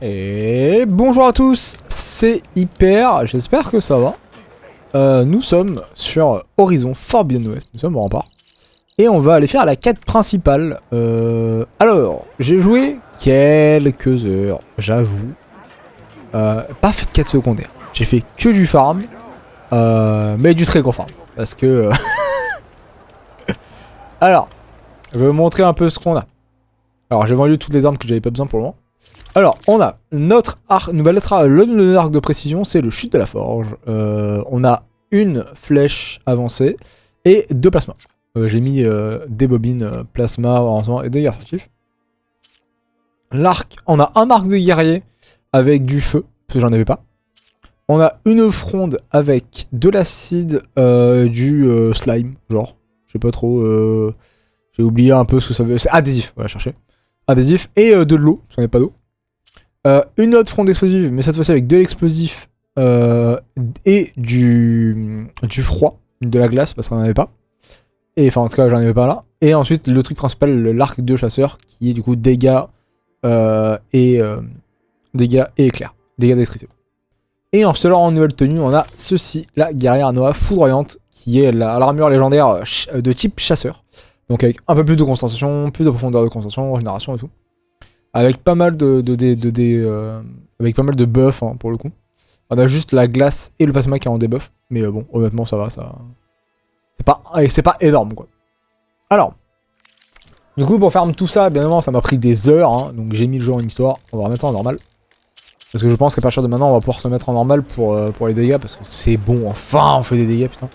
Et bonjour à tous, c'est Hyper, j'espère que ça va. Nous sommes sur Horizon Forbidden West, nous sommes au rempart. Et on va aller faire la quête principale. Alors, j'ai joué quelques heures, j'avoue. Pas fait de quête secondaire, j'ai fait que du farm. Mais du très gros farm. Parce que... Alors, je vais vous montrer un peu ce qu'on a. Alors, j'ai vendu toutes les armes que j'avais pas besoin pour le moment. Alors, on a notre arc, le arc de précision, c'est le chute de la forge. On a une flèche avancée et 2 plasmas. J'ai mis des bobines plasma avancement et des guerriers furtifs. L'arc, on a un arc de guerrier avec du feu, parce que j'en avais pas. On a une fronde avec de l'acide, du slime, genre. Je sais pas trop, j'ai oublié un peu ce que ça veut. C'est adhésif, voilà, chercher. Adhésif et de l'eau, parce qu'on n'a pas d'eau. Une autre fronde explosive, mais cette fois-ci avec de l'explosif et du froid, de la glace, parce qu'on n'en avait pas. Et enfin, en tout cas, j'en avais pas là. Et ensuite, le truc principal, l'arc de chasseur, qui est du coup dégâts et éclairs. Dégâts d'électricité. Et en en nouvelle tenue, on a ceci, la guerrière Noah foudroyante, qui est l'armure légendaire de type chasseur. Donc avec un peu plus de concentration, plus de profondeur de concentration, régénération et tout. Avec pas mal avec pas mal de buffs hein, pour le coup. On a juste la glace et le plasma qui est en debuff. Mais bon, honnêtement ça va, ça... C'est pas énorme quoi. Alors, du coup pour faire tout ça, bien évidemment ça m'a pris des heures. Hein, donc j'ai mis le jeu en histoire, on va remettre en normal. Parce que je pense qu'à partir de maintenant on va pouvoir se mettre en normal pour les dégâts. Parce que c'est bon, enfin on fait des dégâts putain.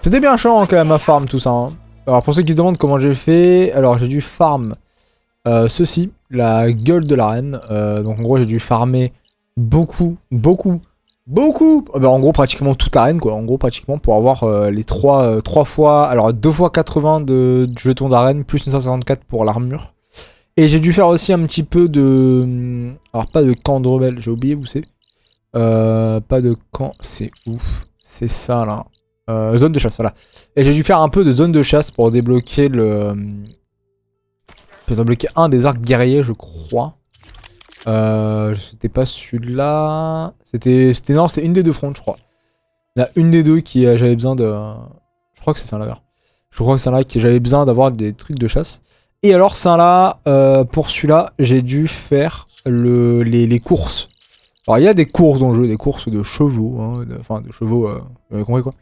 C'était bien chiant quand même à farm tout ça. Hein. Alors pour ceux qui se demandent comment j'ai fait, alors j'ai dû farm ceci, la gueule de l'arène. Donc en gros j'ai dû farmer beaucoup. En gros pratiquement toute l'arène quoi. En gros pratiquement pour avoir les 3 fois, alors 2 fois 80 de jetons d'arène plus 964 pour l'armure. Et j'ai dû faire aussi un petit peu de... Alors pas de camp de rebelles, j'ai oublié où c'est. Pas de camp, c'est ouf. C'est ça là. Zone de chasse, voilà. Et j'ai dû faire un peu de zone de chasse pour débloquer le... Pour débloquer un des arcs guerriers, je crois. C'était pas celui-là. Non, c'était une des 2 fronts, je crois. Il y en a une des 2 qui j'avais besoin de... Je crois que c'est ça là, d'ailleurs. Je crois que c'est là que j'avais besoin d'avoir des trucs de chasse. Et alors, ça là, pour celui-là, j'ai dû faire les courses. Alors, il y a des courses dans le jeu, des courses de chevaux. Hein, enfin, de chevaux, vous avez compris quoi.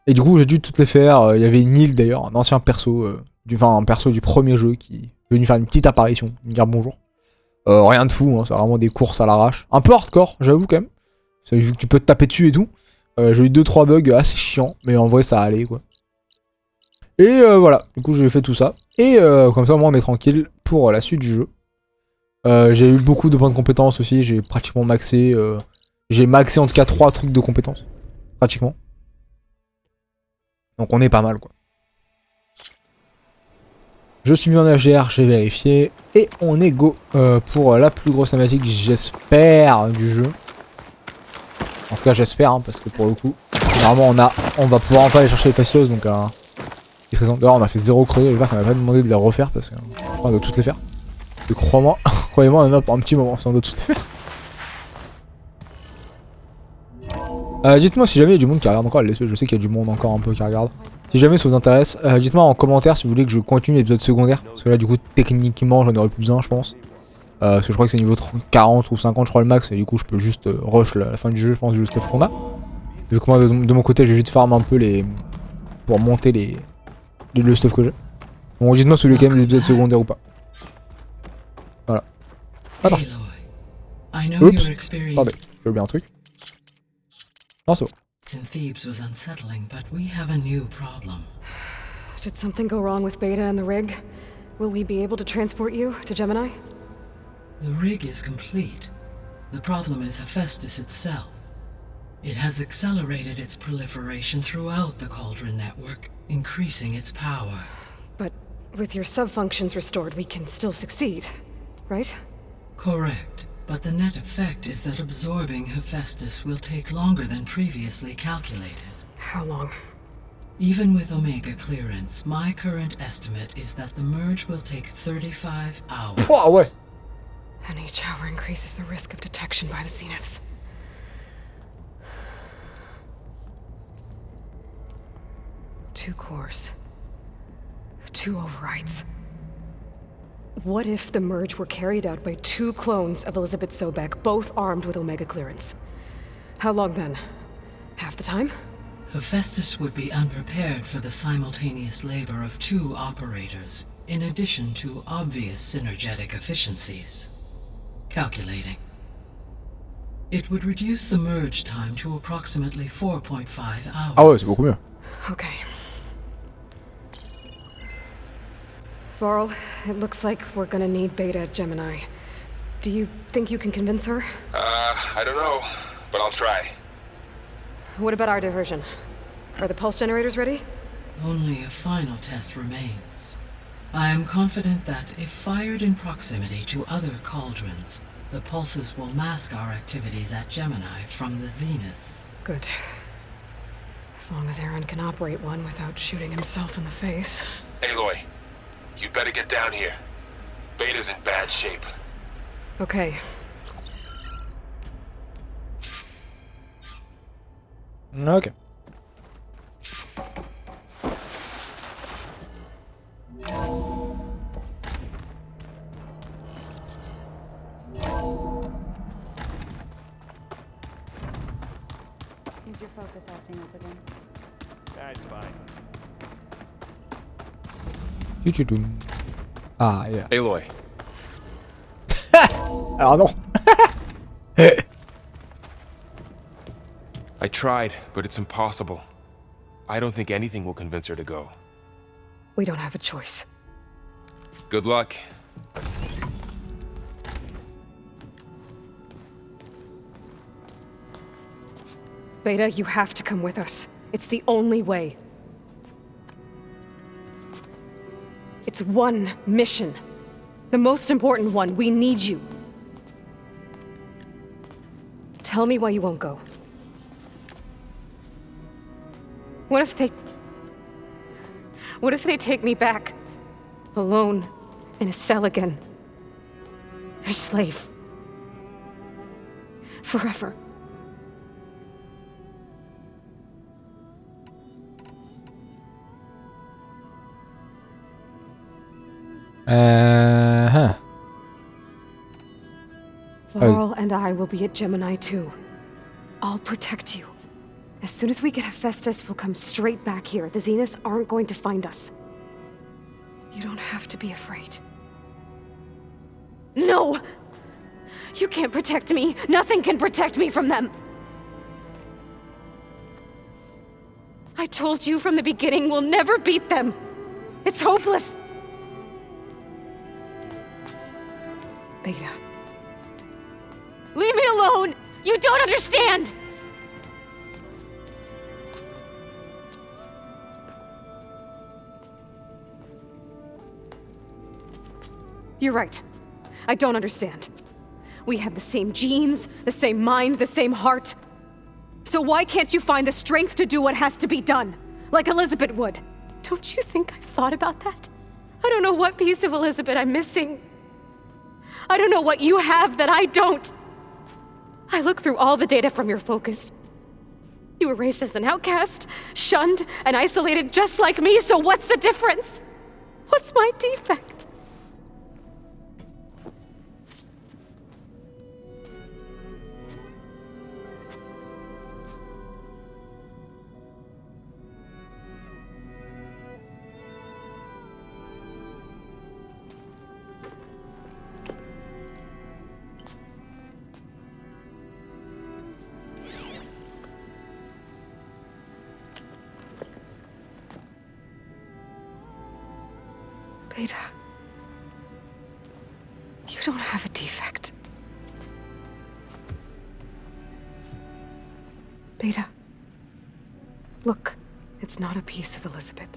Et du coup, j'ai dû toutes les faire. Il y avait Neil d'ailleurs, un ancien perso, un perso du premier jeu qui est venu faire une petite apparition, me dire bonjour. Rien de fou, hein, c'est vraiment des courses à l'arrache. Un peu hardcore, j'avoue quand même. Vu que tu peux te taper dessus et tout. J'ai eu 2-3 bugs assez chiants, mais en vrai, ça allait quoi. Et voilà, du coup, j'ai fait tout ça. Et comme ça, au moins, on est tranquille pour la suite du jeu. J'ai eu beaucoup de points de compétences aussi, j'ai pratiquement maxé. J'ai maxé en tout cas 3 trucs de compétences. Pratiquement. Donc on est pas mal quoi. Je suis mis en HDR, j'ai vérifié. Et on est go pour la plus grosse thématique, j'espère, du jeu. En tout cas j'espère, hein, parce que pour le coup, normalement on va pouvoir enfin aller chercher les facios. Donc d'ailleurs on a fait 0 creux, j'espère qu'on m'a pas demandé de les refaire parce qu'on doit toutes les faire. Et croyez-moi, on en a pour un petit moment si on doit toutes les faire. Dites-moi si jamais il y a du monde qui regarde encore, je sais qu'il y a du monde encore un peu qui regarde. Si jamais ça vous intéresse, dites-moi en commentaire si vous voulez que je continue l'épisode secondaire. Parce que là du coup techniquement j'en aurais plus besoin je pense. Parce que je crois que c'est niveau 40 ou 50 je crois le max. Et du coup je peux juste rush la fin du jeu je pense juste le stuff qu'on a. Vu que moi de mon côté j'ai juste farm un peu les... pour monter le stuff que j'ai. Bon dites-moi si vous voulez quand même des épisodes secondaires ou pas. Voilà. Ah parfait. Oups. Pardon, j'ai oublié un truc. Non, c'est bon. In Thebes was unsettling, but we have a new problem. Did something go wrong with Beta and the rig? Will we be able to transport you to Gemini? The rig is complete. The problem is Hephaestus itself. It has accelerated its proliferation throughout the Cauldron network, increasing its power. But with your sub-functions restored, we can still succeed, right? Correct. But the net effect is that absorbing Hephaestus will take longer than previously calculated. How long? Even with Omega clearance, my current estimate is that the merge will take 35 hours. Pouah, ouais. And each hour increases the risk of detection by the Zeniths. Two cores. Two overrides. What if the merge were carried out by two clones of Elizabeth Sobek, both armed with Omega clearance? How long then? Half the time? Hephaestus would be unprepared for the simultaneous labor of two operators, in addition to obvious synergetic efficiencies. Calculating. It would reduce the merge time to approximately 4.5 hours. Ah ouais, c'est beaucoup mieux. Okay. Varl, it looks like we're gonna need Beta at Gemini. Do you think you can convince her? I don't know, but I'll try. What about our diversion? Are the pulse generators ready? Only a final test remains. I am confident that if fired in proximity to other cauldrons, the pulses will mask our activities at Gemini from the Zeniths. Good. As long as Aaron can operate one without shooting himself in the face. Aloy, you better get down here. Beta's in bad shape. Okay. Ok. Is your focus acting up again? That's fine. Tututum. Ah, yeah. Aloy, Alors non. I tried, but it's impossible. I don't think anything will convince her to go. We don't have a choice. Good luck. Beta, you have to come with us. It's the only way. It's one mission. The most important one. We need you. Tell me why you won't go. What if they take me back? Alone, in a cell again. A slave. Forever. Huh. Varl and I will be at Gemini too. I'll protect you. As soon as we get Hephaestus, we'll come straight back here. The Zeniths aren't going to find us. You don't have to be afraid. No! You can't protect me. Nothing can protect me from them. I told you from the beginning we'll never beat them. It's hopeless. Beta. Leave me alone! You don't understand! You're right. I don't understand. We have the same genes, the same mind, the same heart. So why can't you find the strength to do what has to be done? Like Elizabeth would. Don't you think I've thought about that? I don't know what piece of Elizabeth I'm missing. I don't know what you have that I don't. I look through all the data from your focus. You were raised as an outcast, shunned, and isolated just like me, so what's the difference? What's my defect? Beta, you don't have a defect. Beta, look, it's not a piece of Elizabeth.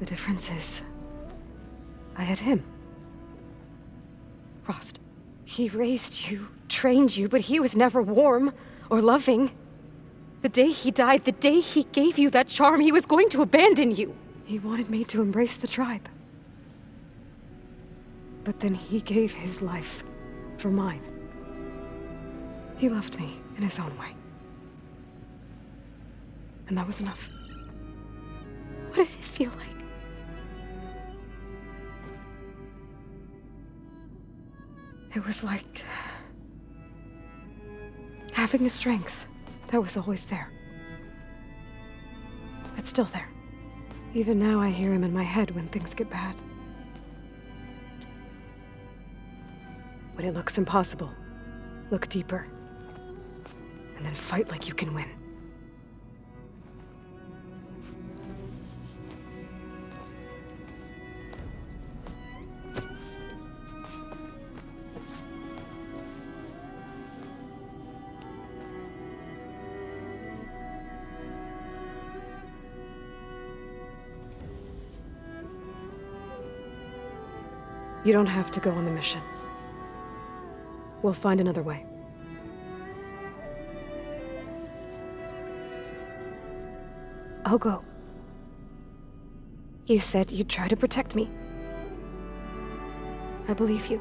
The difference is, I had him. Rost. He raised you, trained you, but he was never warm or loving. The day he died, the day he gave you that charm, he was going to abandon you. He wanted me to embrace the tribe. But then he gave his life for mine. He loved me in his own way. And that was enough. What did it feel like? It was like having a strength that was always there. It's still there. Even now I hear him in my head when things get bad. When it looks impossible, look deeper. And then fight like you can win. You don't have to go on the mission. We'll find another way. I'll go. You said you'd try to protect me. I believe you.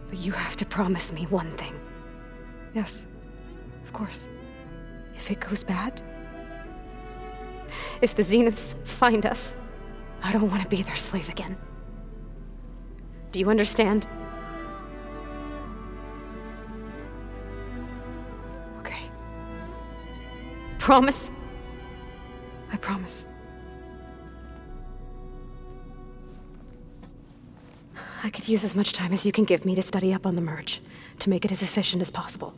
But you have to promise me one thing. Yes, of course. If it goes bad, if the Zeniths find us, I don't want to be their slave again. Do you understand? Okay. Promise? I promise. I could use as much time as you can give me to study up on the merge, to make it as efficient as possible.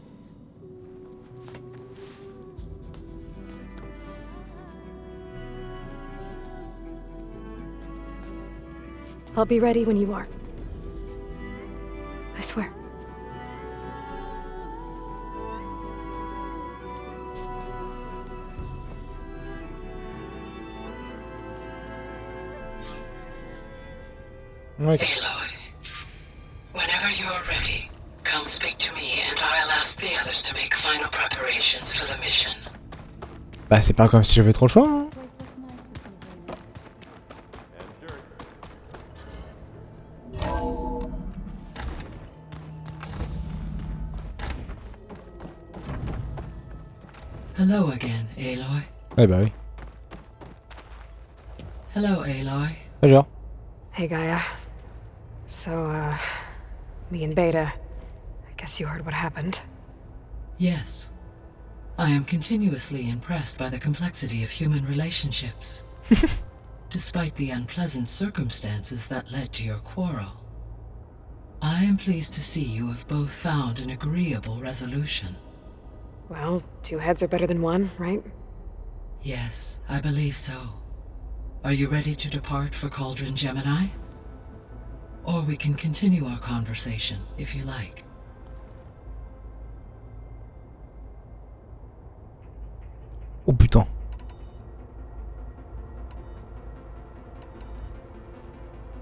I'll be ready when you are. I swear. Ok. Aloy, whenever you are ready, come speak to me and I'll ask the others to make final preparations for the mission. Bah c'est pas comme si j'avais trop le choix. Hein. Hello again, Aloy. Ouais bah oui. Hello, Aloy. Ouais, genre. Hey, Gaia. So, me and Beta, I guess you heard what happened. Yes. I am continuously impressed by the complexity of human relationships. Despite the unpleasant circumstances that led to your quarrel. I am pleased to see you have both found an agreeable resolution. Well, two heads are better than one, right? Yes, I believe so. Are you ready to depart for Cauldron Gemini? Or we can continue our conversation, if you like. Oh putain.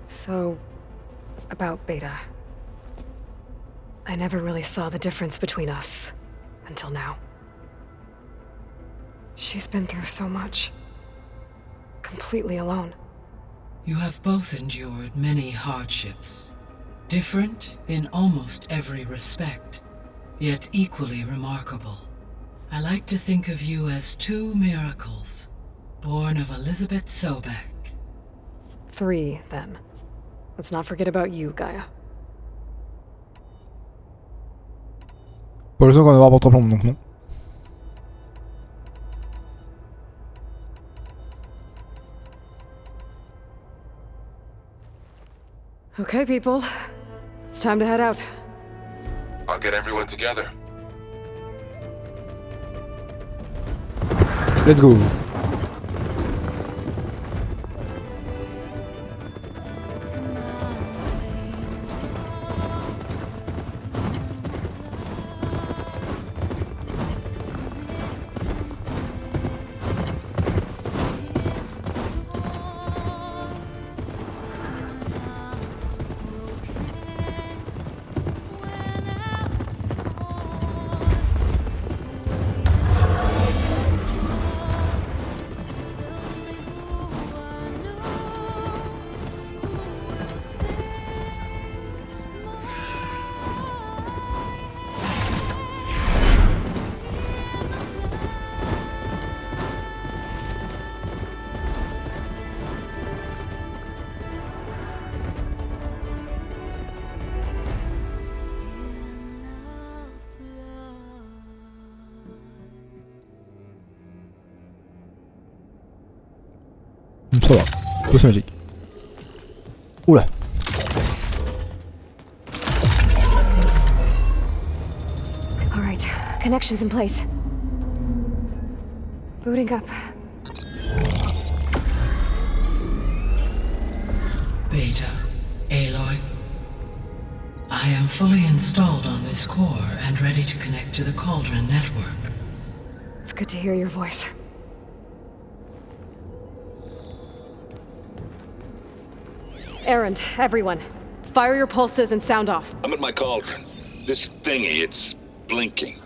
So, about Beta. I never really saw the difference between us. Until now. She's been through so much. Completely alone. You have both endured many hardships. Different in almost every respect, yet equally remarkable. I like to think of you as two miracles, born of Elizabeth Sobek. 3, then. Let's not forget about you, Gaia. Pour le son qu'on va avoir pour 3 plombes donc non. Okay, people. It's time to head out. I'll get everyone together. Let's go. Ça va. Potion magique. Oula. All right, connections in place. Booting up. Beta, Aloy. I am fully installed on this core and ready to connect to the Cauldron network. It's good to hear your voice. Erend, everyone. Fire your pulses and sound off. I'm at my cauldron. This thingy, it's blinking.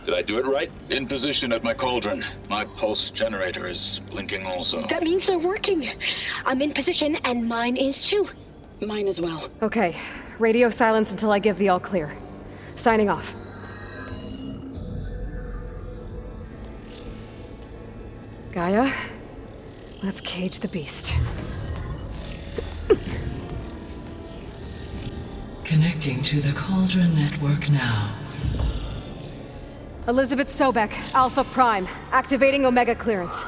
Did I do it right? In position at my cauldron. My pulse generator is blinking also. That means they're working. I'm in position and mine is too. Mine as well. Okay, radio silence until I give the all clear. Signing off. Gaia, let's cage the beast. Connecting to the Cauldron network now. Elizabeth Sobek, Alpha Prime, activating Omega clearance.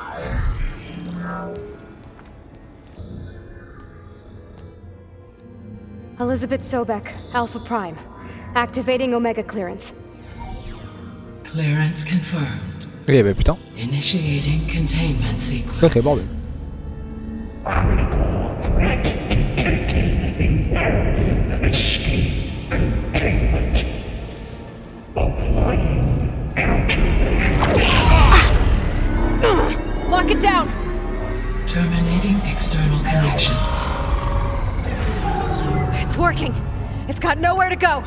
Elizabeth Sobek, Alpha Prime, activating Omega clearance. Clearance confirmed. Eh bah putain. Initiating containment sequence. Sacré bordel. Lock it down! Terminating external connections. It's working. It's got nowhere to go.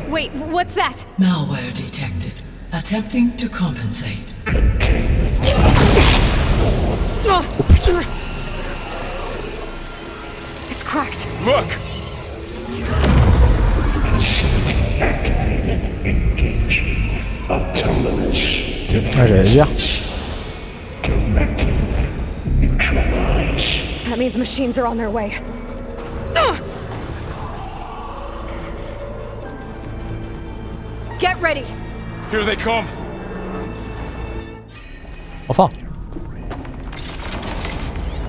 Wait, what's that? Malware detected. Attempting to compensate. It's cracked. Look! Ah, j'allais dire. That means machines are on their way. Get ready. Here they come. Enfin.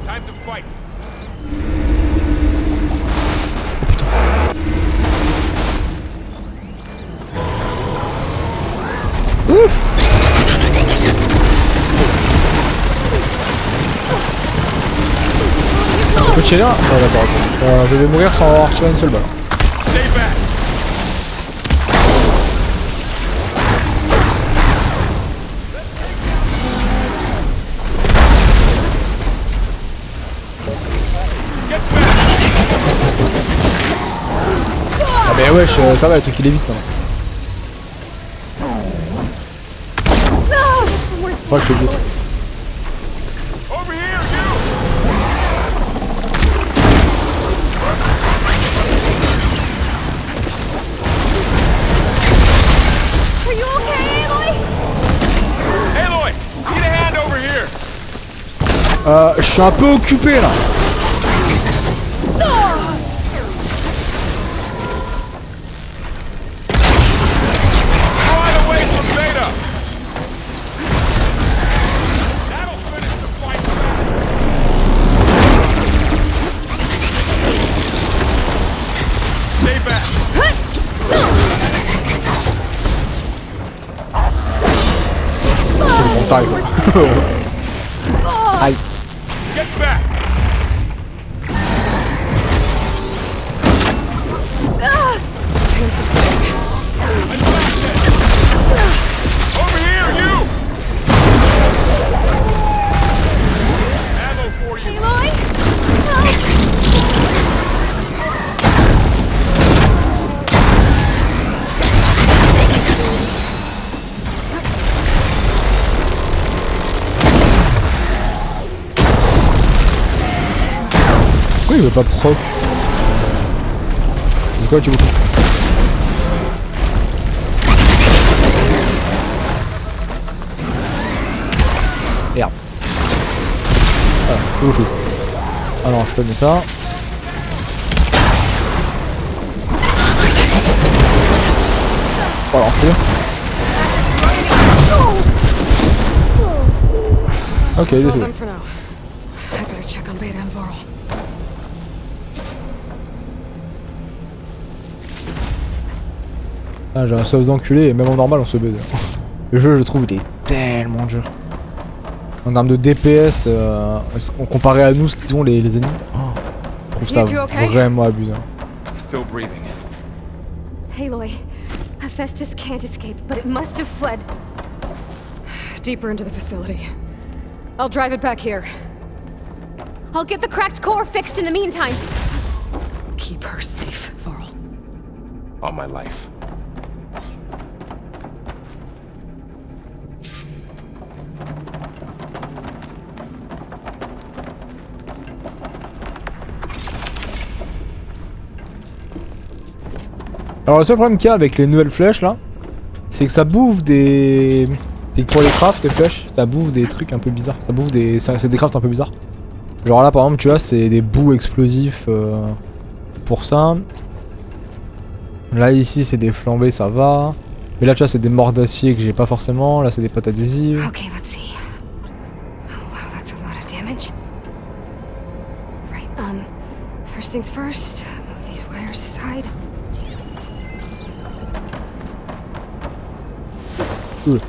Time to fight. On peut tirer là. Ah d'accord, ok. Je vais mourir sans avoir tiré une seule balle. Stay back. Ah bah wesh, ça va, le truc il est vite maintenant. Ouais, je te le dis. Over here, you. Are you okay, Aloy? Aloy, need a hand over here. Je suis un peu occupé là. Fly away from Beta. That'll finish the fight. Stay back. C'est mon taille. Aïe. Get back. Over here, you. Ammo for you. Aloy? Pourquoi il veut pas proc? C'est quoi tu veux? Merde. Ah, je fous. Ah non, je te mets ça. Oh Oh l'enculé. Ok, That's all désolé. done for now. I better check on Beta and Varl. Ah, j'ai un sauce d'enculé et même en normal on se baise. Le jeu je trouve il est tellement dur. En termes de DPS, comparé à nous ce qu'ils ont les ennemis, je trouve ça vraiment abusé. Still breathing. Aloy, Hephaestus can't escape, but it must have fled. Deeper into the facility. I'll drive it back here. I'll get the cracked core fixed in the meantime. Keep her safe, Varl. All my life. Alors le seul problème qu'il y a avec les nouvelles flèches là, c'est que ça bouffe des... C'est que pour les crafts, les flèches, ça bouffe des trucs un peu bizarres. Ça bouffe des... C'est des crafts un peu bizarres. Genre là par exemple tu vois c'est des bouts explosifs pour ça. Là ici c'est des flambées, ça va. Mais là tu vois c'est des morts d'acier que j'ai pas forcément. Là c'est des pâtes adhésives. Okay, let's see. Oh wow, that's a lot of damage. Right, first things first, move these wires aside. Cool.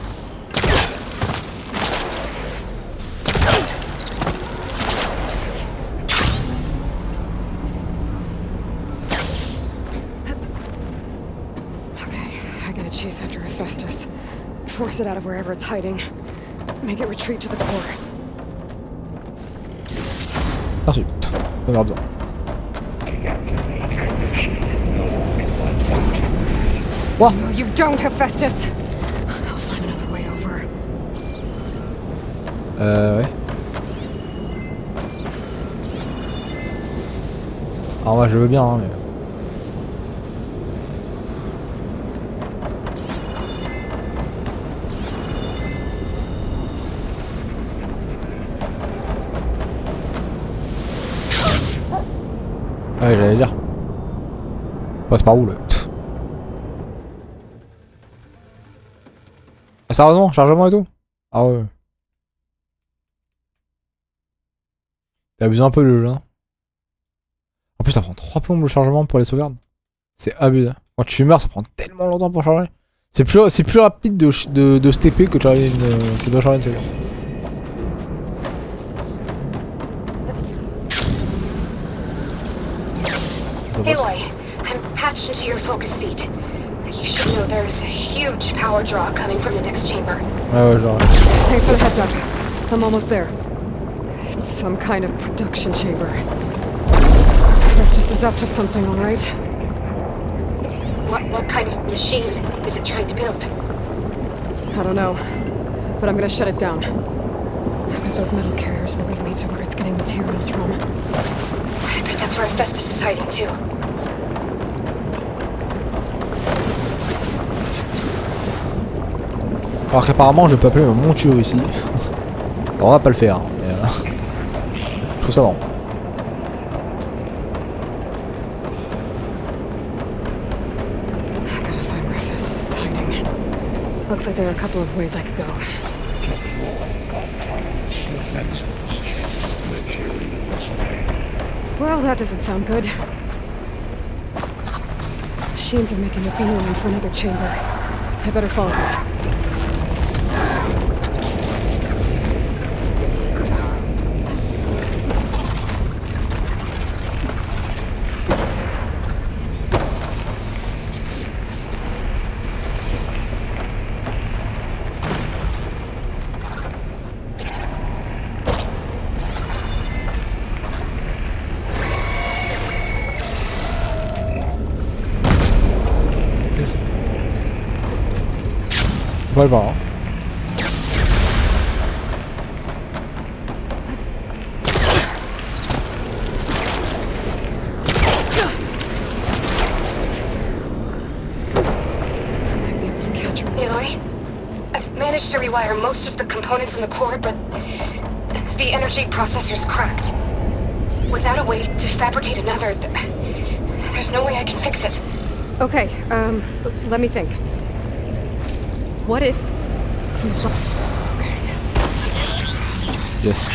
Chase after Hephaestus. Force it out of wherever it's hiding. Make it retreat to the core. Merci. On aura besoin. What? No, you don't, Hephaestus. I'll find another way over. Ouais. Alors moi je veux bien hein, mais... Ouais, j'allais dire. Passe par où là? Ah, sérieusement, chargement et tout? Ah ouais. T'as abusé un peu le jeu, hein. En plus, ça prend 3 plombes le chargement pour les sauvegardes. C'est abusé. Quand tu meurs, ça prend tellement longtemps pour charger. C'est plus rapide de se TP que de charger une sauvegarde. Aloy, I'm patched into your focus feed. You should know there's a huge power draw coming from the next chamber. Ouais, genre. Thanks for the heads up. I'm almost there. It's some kind of production chamber. Hephaestus is up to something, all right? What kind of machine is it trying to build? I don't know, but I'm gonna shut it down. I bet those metal carriers will lead me to where it's getting materials from. I bet that's where Hephaestus is hiding too. Alors qu'apparemment je peux appeler ma monture ici. Alors on va pas le faire, hein, mais je trouve ça marrant. I gotta find where Hephaestus is hiding. Looks like there are a couple of ways I could go. Well, that doesn't sound good. Machines are making a beeline for another chamber. I better follow them. On va le voir. Hein. Aloy, I've managed to rewire most of the components in the core, but the energy processor's cracked. Without a way to fabricate another, there's no way I can fix it. Okay, let me think. What if... Yes.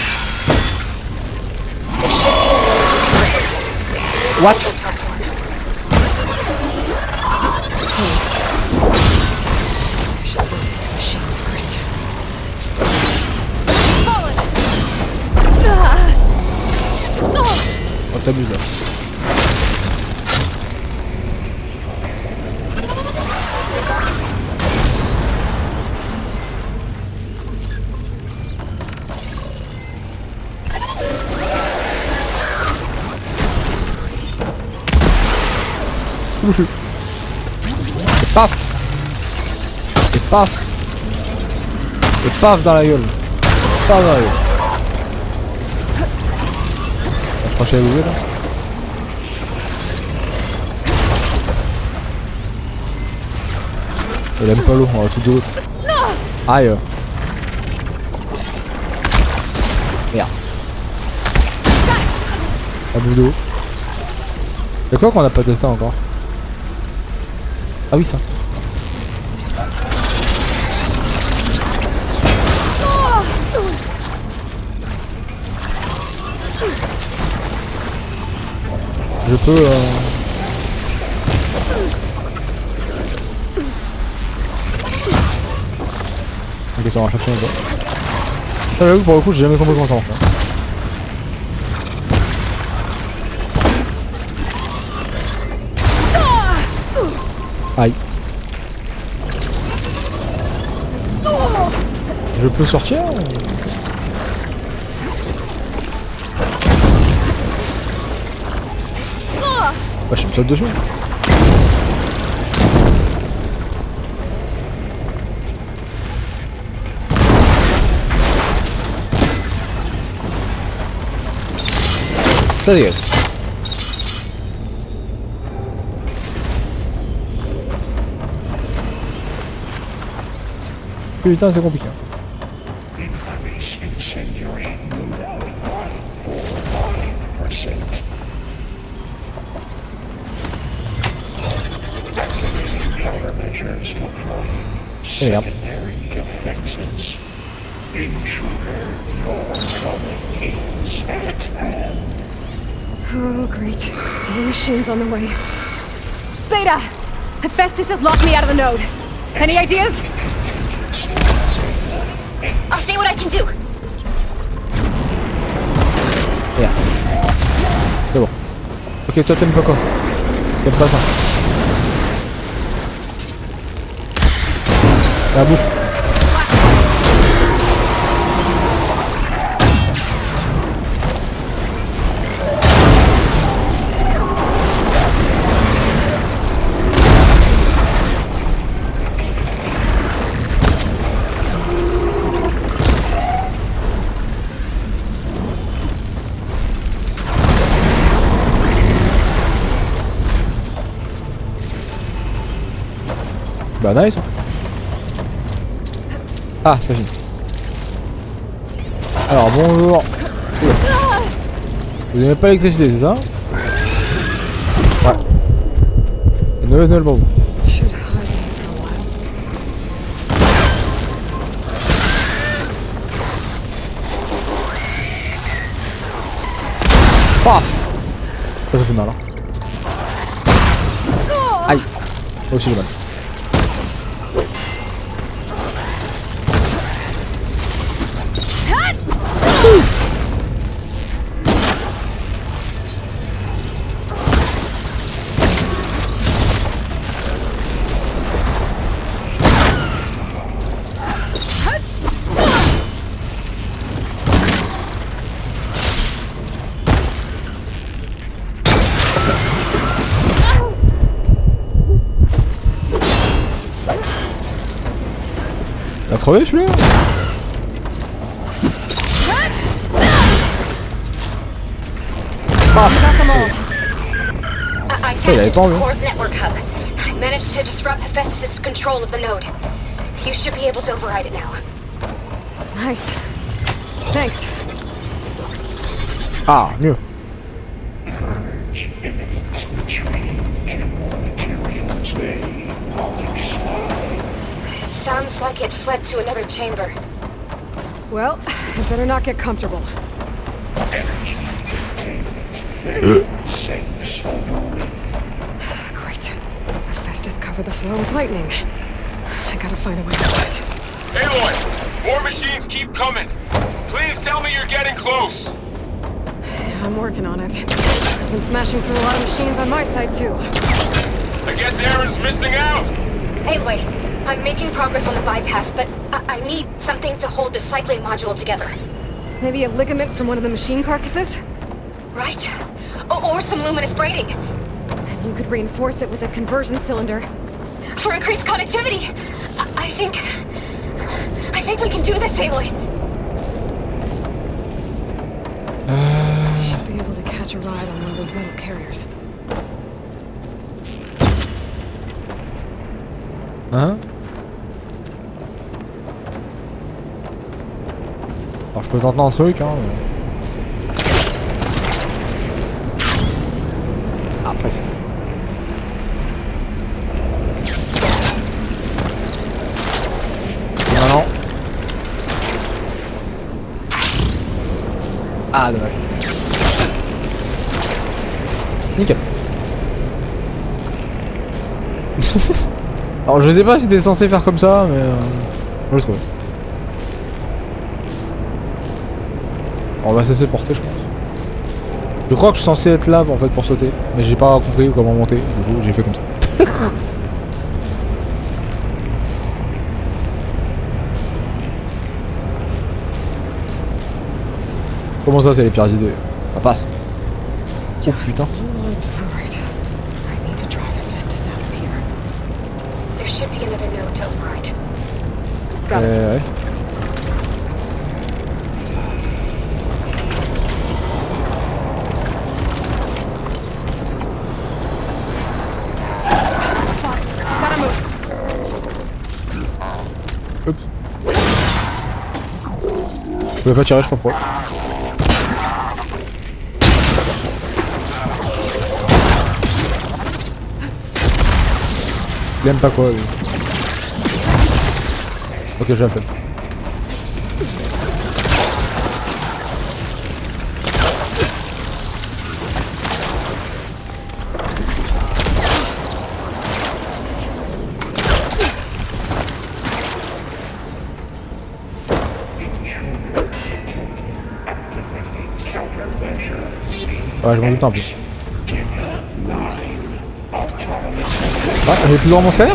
What? Thanks. I should deal with these machines first. Oh, t'abuses là. Et paf. Et paf. Et paf dans la gueule. Paf dans la gueule. On va se là. Il aime pas l'eau, on va tout de l'autre. Aïe. Merde. La boule d'eau. Y'a quoi qu'on a pas testé encore? Ah oui ça. Je peux Ok, ça marche absolument pas. Ça, j'avoue, pour le coup, j'ai jamais compris comment ça marche. Aïe. Je peux sortir ou... Bah, je me saute dessus. Ça dégage. Putain, c'est compliqué. Et merde. Oh, great. More machines on the way. Beta! Hephaestus has locked me out of the node. Any ideas? I'll see what I can do. Yeah. C'est bon. Ok, toi t'aimes pas quoi? T'aimes pas ça? La bouffe. Bah nice. Ah, c'est pas fini. Alors bonjour. Oula. Vous n'aimez pas l'électricité, c'est ça? Ouais. Une mauvaise nouvelle pour vous. Paf. Ça fait mal hein. Aïe. Moi aussi j'ai mal. T'as crevé celui-là? Ah. I Hey, tapped pas into the envie. core's network hub. I managed to disrupt Hephaestus' control of the node. You should be able to override it now. Nice. Thanks. Ah, mieux. It sounds Looks like it fled to another chamber. Well, I better not get comfortable. Great. Hephaestus covered the flow with lightning. I gotta find a way out of it. Aloy, more machines keep coming. Please tell me you're getting close. I'm working on it. I've been smashing through a lot of machines on my side, too. I guess Aaron's missing out. Anyway, I'm making progress on the bypass, but I need something to hold the cycling module together. Maybe a ligament from one of the machine carcasses? Right? Or some luminous braiding. And you could reinforce it with a conversion cylinder. For increased connectivity! I think we can do this, Aloy. Should be able to catch a ride on one of those metal carriers. Hein? Alors je peux tenter un truc hein. Ah presque. Et maintenant. Ah dommage. Nickel. Alors je sais pas si t'es censé faire comme ça mais je le trouve. On va se laisser porter je pense. Je crois que je suis censé être là en fait pour sauter, mais j'ai pas compris comment monter, du coup j'ai fait comme ça. Comment ça c'est les pires idées? Ça passe. Oh putain. Right. I need to drive Hephaestus out of here. There should be another node to override. Got it. Ouais. Spot. Gotta move. Oups. Je pouvais pas tirer, je comprends. Il aime pas quoi lui. Ok, j'ai la flemme. Ouais, je m'en doute un peu. Ah, j'ai toujours mon scanner?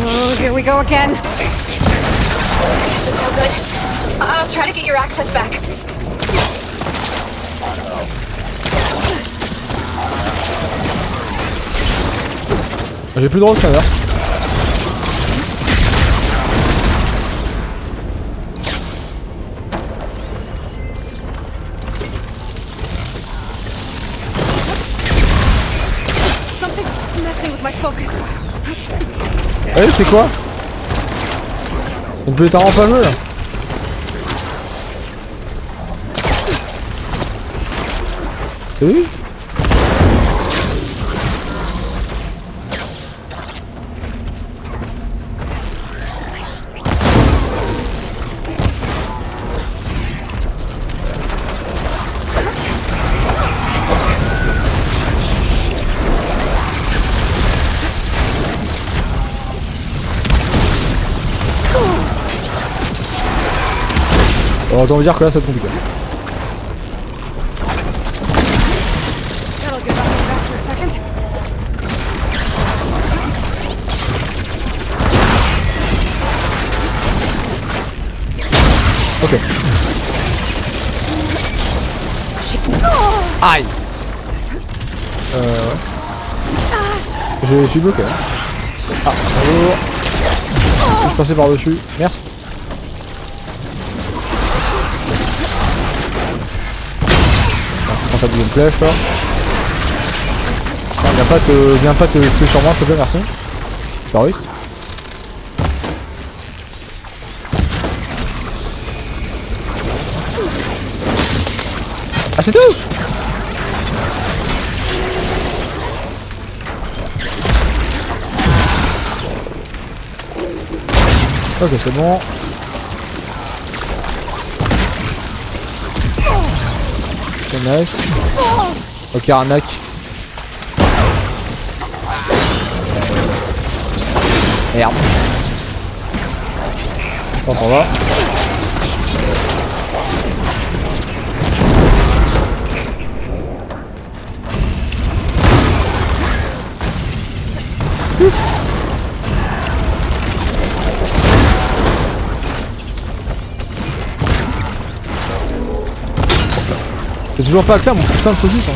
Oh, here we go again. This is no good. I'll try to get your access back. J'ai plus le droit au scanner. Something's messing with my focus. Eh, c'est quoi? Une petite en fameux là. T'as vu? Alors, autant vous dire que là, ça va être compliqué. That'll get out of back for a second. Ok. Aïe. Je suis bloqué. Ah, bonjour. Je suis passé par dessus. Merci. Quand t'as besoin de flèche, toi. Viens pas te tuer sur moi, s'il te plaît, merci. Super vite. Ah, c'est tout! Ok, c'est bon. C'est nice. Ok, arnaque. Merde. On s'en va. J'ai toujours pas accès à mon putain de focus hein.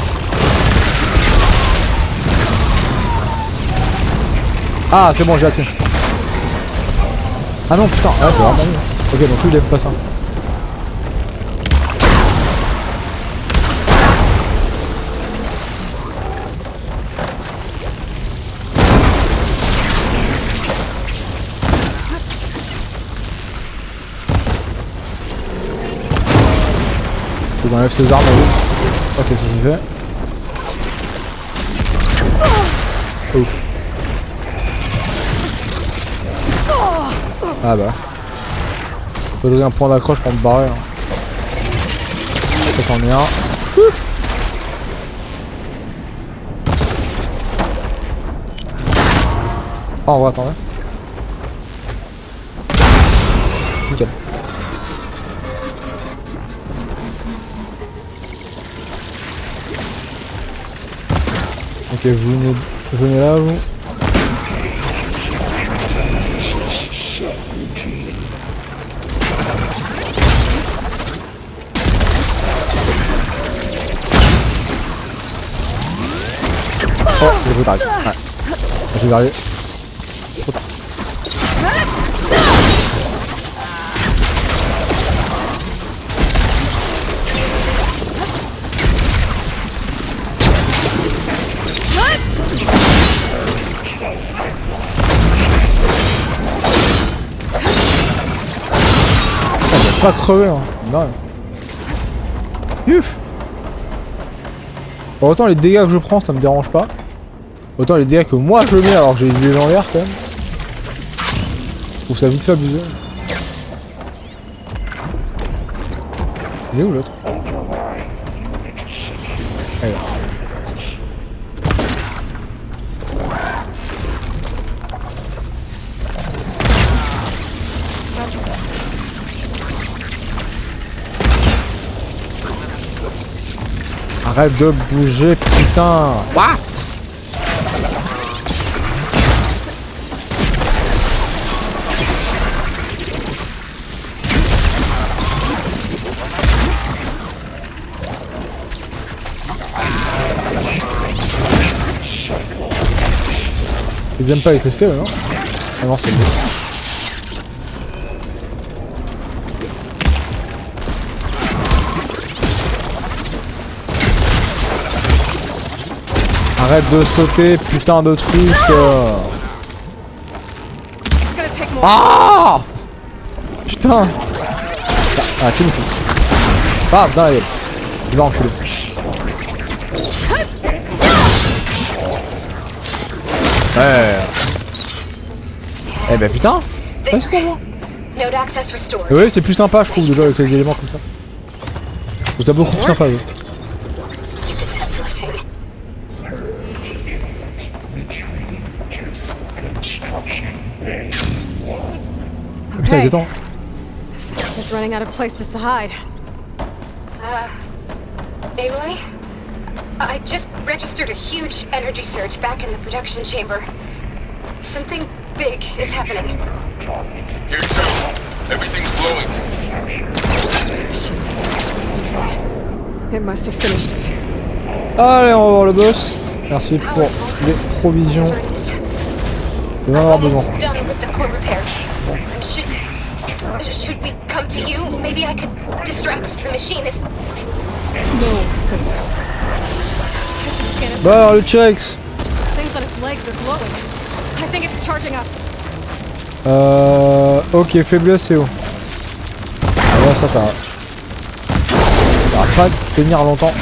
Ah c'est bon j'ai accès. Ah non putain, ah, c'est vraiment mieux. Ok donc lui il aime pas ça. On enlève ses armes à lui. Ok, ça c'est fait. Ouf. Ah bah. Faut donner un point d'accroche pour me barrer. Hein. Ça c'en est un. Ah en vrai attendez. Nickel. Ok, vous venez là, vous. Oh, j'ai trop tard. Ouais. Je vais arriver. Trop tard. Pas crevé hein. Non. Ouf. Bon, autant les dégâts que je prends ça me dérange pas. Autant les dégâts que moi je mets alors que j'ai les yeux en l'air quand même. Je trouve ça vite fait abusé. Il est où l'autre? Allez. Arrête de bouger, putain! What? Ils aiment pas l'électricité, non? Ah non, c'est bon. Arrête de sauter, putain de truc. Ah putain. Ah tu me fous. Ah dans la gueule. Il va enculer. Eh ben putain. Ouais, c'est ça moi. Oui c'est plus sympa je trouve déjà avec les éléments comme ça. Je trouve ça beaucoup plus sympa. Oui. Putain, il est temps. Just running out of places to hide. Aloy? I just registered a huge energy surge back in the production chamber. Something big is happening. Here too. Everything's glowing. It must have finished it. Allez, on va voir le boss. Merci pour les provisions. Je vais en avoir besoin. Should we come to you? Maybe I could distract the machine if... Bah alors le T-Rex. Things on its legs are glowing. I think it's charging up. Ok, faiblesse et haut. Ouais, ça va. Ça va pas tenir longtemps.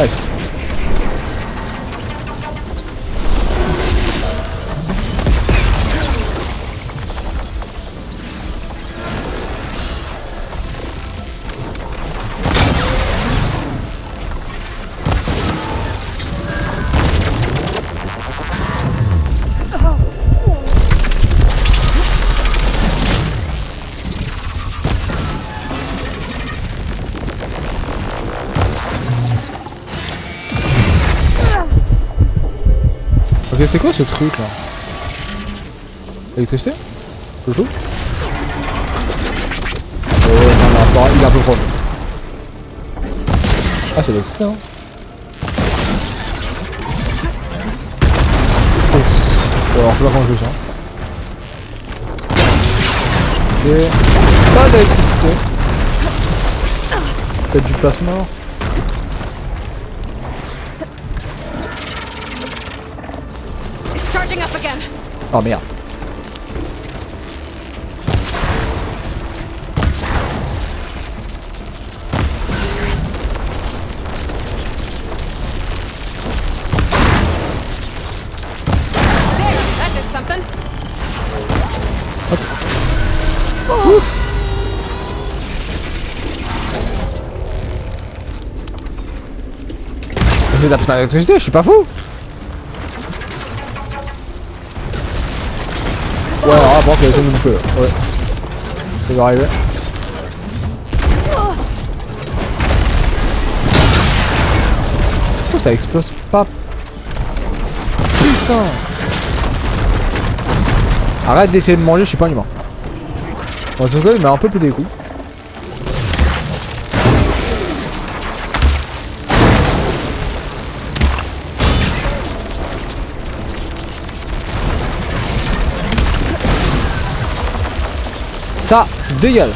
Nice. Ok, c'est quoi ce truc là? Électricité? Le chaud? Non, il est un peu proche. Ah, c'est l'électricité, hein? Ouf. Bon, alors, je sais pas comment je fais ça. Ok. Pas d'électricité. Peut-être du plasma. Charging up again. Oh merde. There, that did something. J'ai de la putain d'électricité, je suis pas fou. Ouais, alors là, bon, il a essayé de me bouffer. Ouais. Ça va arriver. Oh, ça explose pas. Putain. Arrête d'essayer de manger, je suis pas un humain. Bon, ce truc, il m'a un peu pété les couilles. Ça dégale.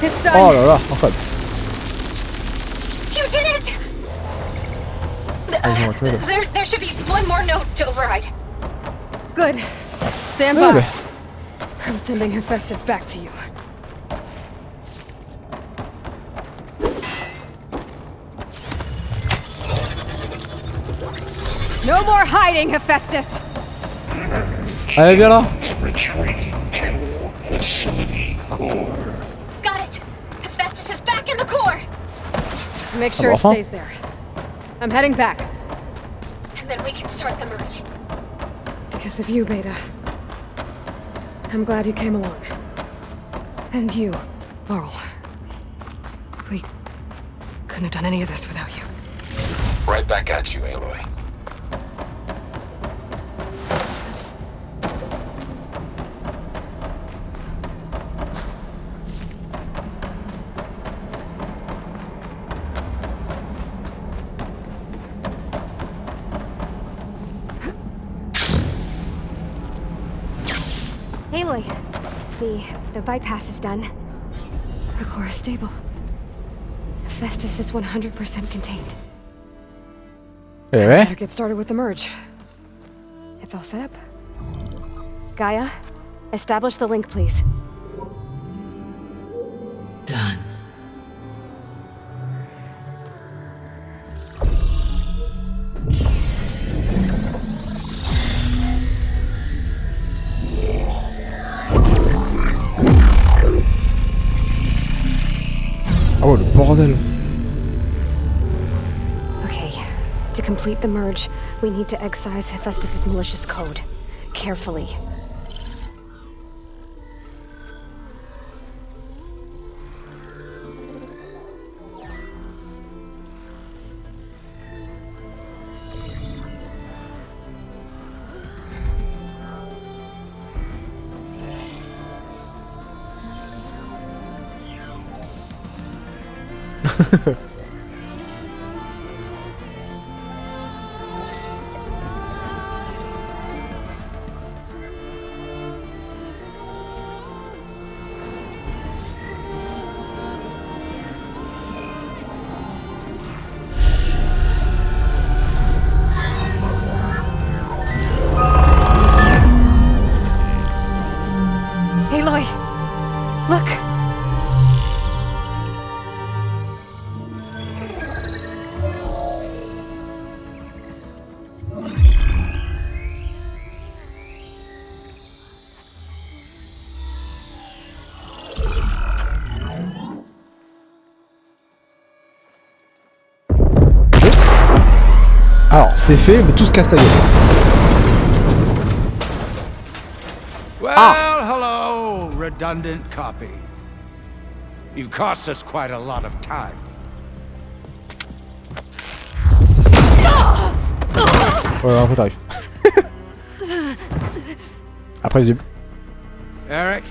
It's done. Oh là là, incroyable. You did it! Vas-y, on va tuer, là. There should be one more note to override. Good. Stand Ouais, by. mais- I'm sending Hephaestus back to you. No more hiding, Hephaestus! Allez, viens là. Got it! Hephaestus is back in the core! Make sure bon, it enfin. stays there. I'm heading back. And then we can start the merge. Because of you, Beta. I'm glad you came along. And you, Varl. We couldn't have done any of this without you. Right back at you, Aloy. Aloy, the bypass is done. The core is stable. Hephaestus is 100% contained. Eh ouais. Better get started with the merge. It's all set up. Gaia, establish the link, please. Done. Oh le bordel. Okay, to complete the merge, we need to excise Hephaestus' malicious code. Carefully. Aloy! Look! Alors, c'est fait, mais tout se casse la gueule. Well, hello, redundant copy. You've cost us quite a lot of time. Ouais, après t'arrives. Après les yeux. Eric,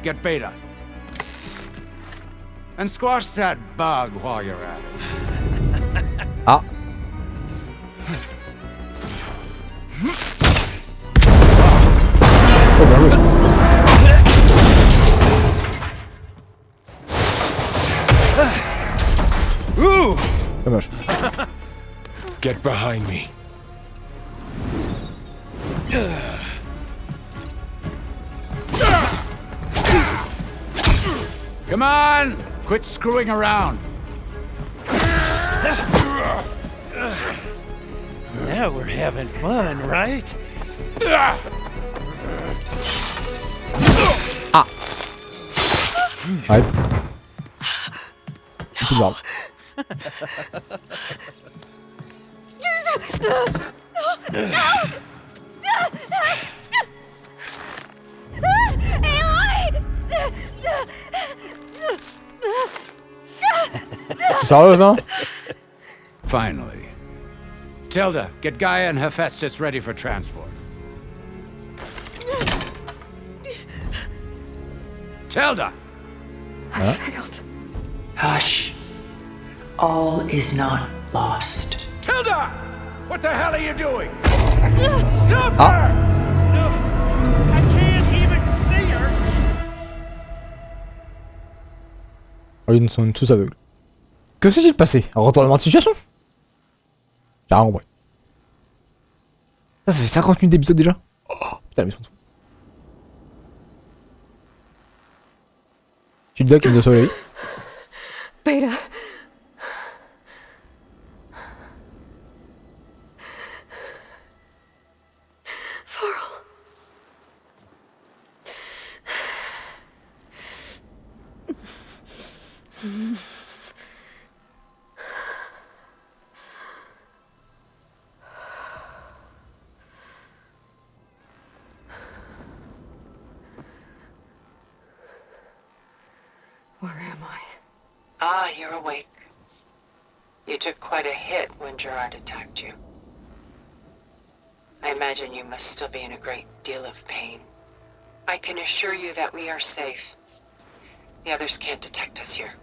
get Beta. And squash that bug while you're at it. Ah. Oh, bien joué. Ooh! Dommage. Get behind me. Come on! Quit screwing around. Now we're having fun, right? Ouais. C'est plus grave. T'es sérieuse, hein? Finally. Tilda, get Gaia and Hephaestus ready for transport. Tilda! I failed. Hush. All is not lost. Tilda! What the hell are you doing? Stop her! No, I can't even see her. Oh, ils sont tous aveugles. Que s'est-il passé? Un retournement de situation? J'ai rien compris. Ça fait 50 minutes d'épisode déjà? Oh, putain, mais ils sont fous. Tu le dis qui me doit sauver la vie? Beta. Farrell. Where am I? Ah, you're awake. You took quite a hit when Gerard attacked you. I imagine you must still be in a great deal of pain. I can assure you that we are safe. The others can't detect us here.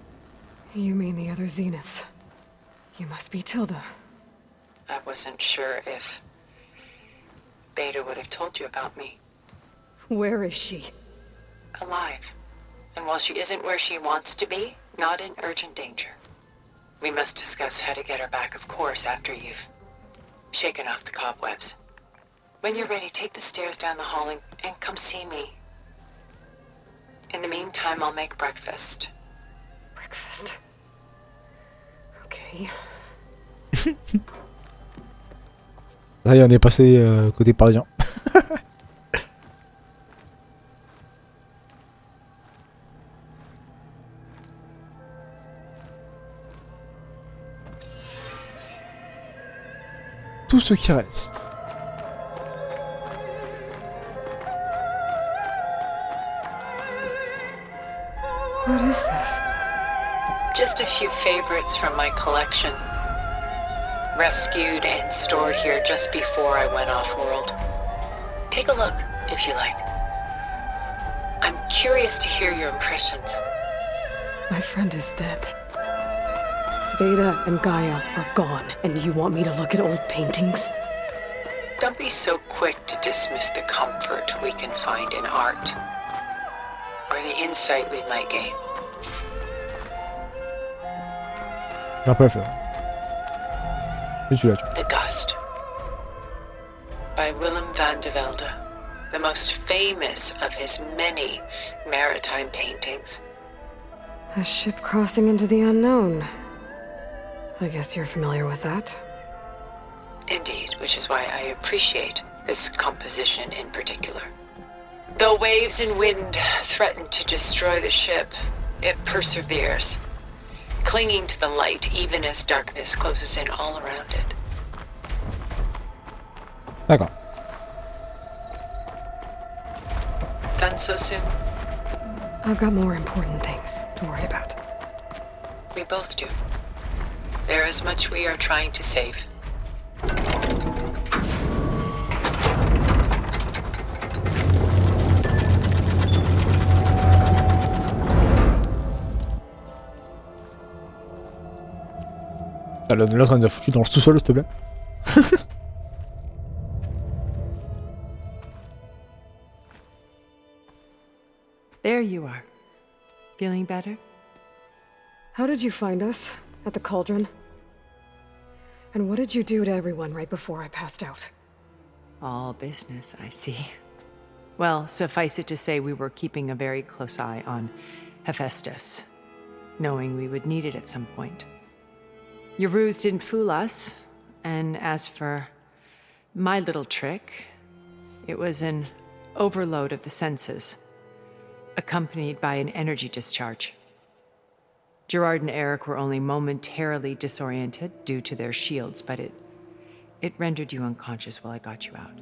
You mean the other Zeniths? You must be Tilda. I wasn't sure if Beta would have told you about me. Where is she? Alive. And while she isn't where she wants to be, not in urgent danger. We must discuss how to get her back, of course, after you've shaken off the cobwebs. When you're ready, take the stairs down the hall and come see me. In the meantime, I'll make breakfast. Breakfast. Okay. Là, on est passé côté parisien. Tout ce qui reste. What is this? Just a few favorites from my collection. Rescued and stored here just before I went off-world. Take a look, if you like. I'm curious to hear your impressions. My friend is dead. Beta and Gaia are gone, and you want me to look at old paintings? Don't be so quick to dismiss the comfort we can find in art, or the insight we might gain. J'en peux faire. Je suis là, tu vois. The Gust by Willem van de Velde, the most famous of his many maritime paintings. A ship crossing into the unknown. I guess you're familiar with that. Indeed, which is why I appreciate this composition in particular. Though waves and wind threaten to destroy the ship, it perseveres, clinging to the light even as darkness closes in all around it. D'accord. Done so soon? I've got more important things to worry about. We both do. There is much we are trying to save. L'autre, on nous a foutu dans le sous-sol, s'il te plaît. There you are. Feeling better? How did you find us? At the cauldron? And what did you do to everyone right before I passed out? All business, I see. Well, suffice it to say we were keeping a very close eye on Hephaestus, knowing we would need it at some point. Your ruse didn't fool us, and as for my little trick, it was an overload of the senses, accompanied by an energy discharge. Gerard and Eric were only momentarily disoriented due to their shields, but it rendered you unconscious while I got you out.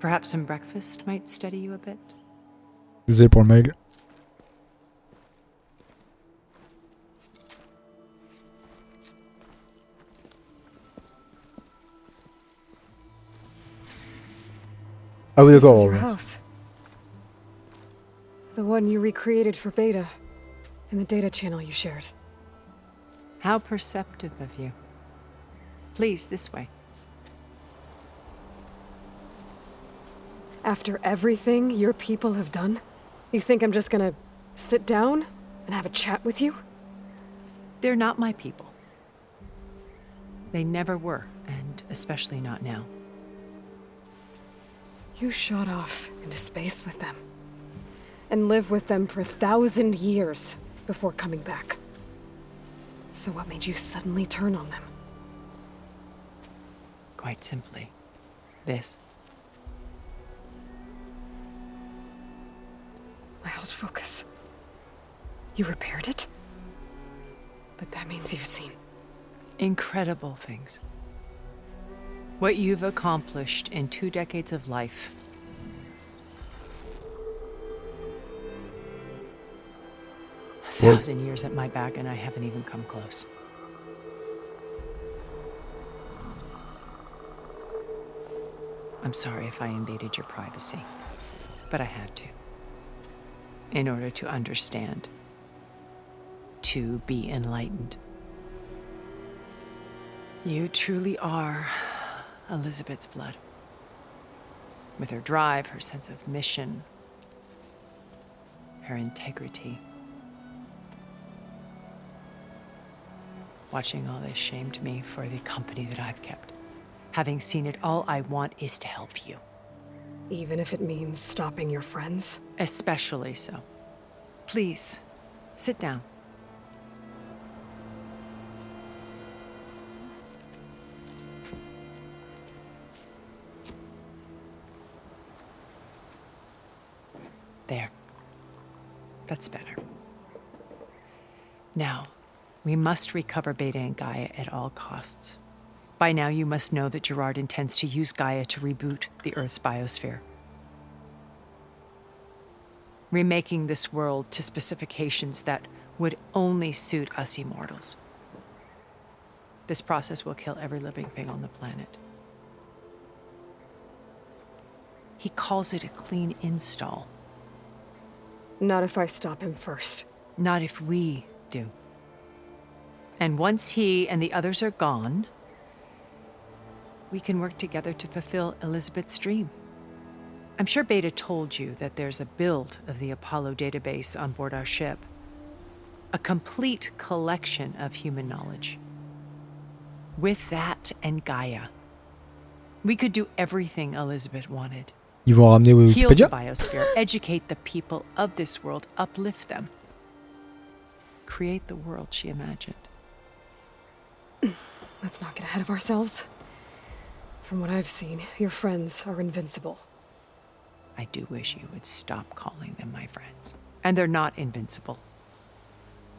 Perhaps some breakfast might steady you a bit? Désolé pour le mail. Ah oui, This was d'accord. your house. The one you recreated for Beta, in the data channel you shared. How perceptive of you. Please, this way. After everything your people have done, you think I'm just gonna sit down and have a chat with you? They're not my people. They never were, and especially not now. You shot off into space with them, and lived with them for 1,000 years before coming back. So what made you suddenly turn on them? Quite simply, this. My old focus. You repaired it? But that means you've seen Incredible things. What you've accomplished in 2 decades of life. A 1,000 years at my back and I haven't even come close. I'm sorry if I invaded your privacy, but I had to. In order to understand. To be enlightened. You truly are Elizabeth's blood. With her drive, her sense of mission, her integrity. Watching all this shamed me for the company that I've kept. Having seen it, all I want is to help you. even if it means stopping your friends? Especially so. Please, sit down. There. That's better. Now, we must recover Beta and Gaia at all costs. By now, you must know that Gerard intends to use Gaia to reboot the Earth's biosphere. Remaking this world to specifications that would only suit us immortals. This process will kill every living thing on the planet. He calls it a clean install. Not if I stop him first. Not if we do. And once he and the others are gone, we can work together to fulfill Elizabeth's dream. I'm sure Beta told you that there's a build of the Apollo database on board our ship. A complete collection of human knowledge. With that and Gaia, we could do everything Elizabeth wanted. Ils vont ramener Heal the Wikipédia. biosphere, educate the people of this world, uplift them. Create the world she imagined. Let's not get ahead of ourselves. From what I've seen, your friends are invincible. I do wish you would stop calling them my friends. And they're not invincible.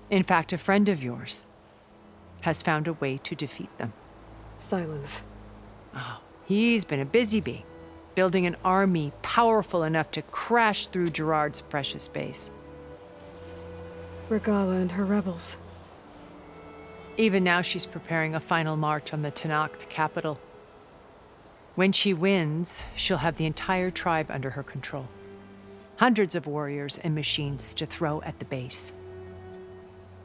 In fact, a friend of yours has found a way to defeat them. Silence. Oh, He's been a busy bee, building an army powerful enough to crash through Gerard's precious base. Regalla and her rebels. Even now, she's preparing a final march on the Tenakth capital. When she wins, she'll have the entire tribe under her control. Hundreds of warriors and machines to throw at the base.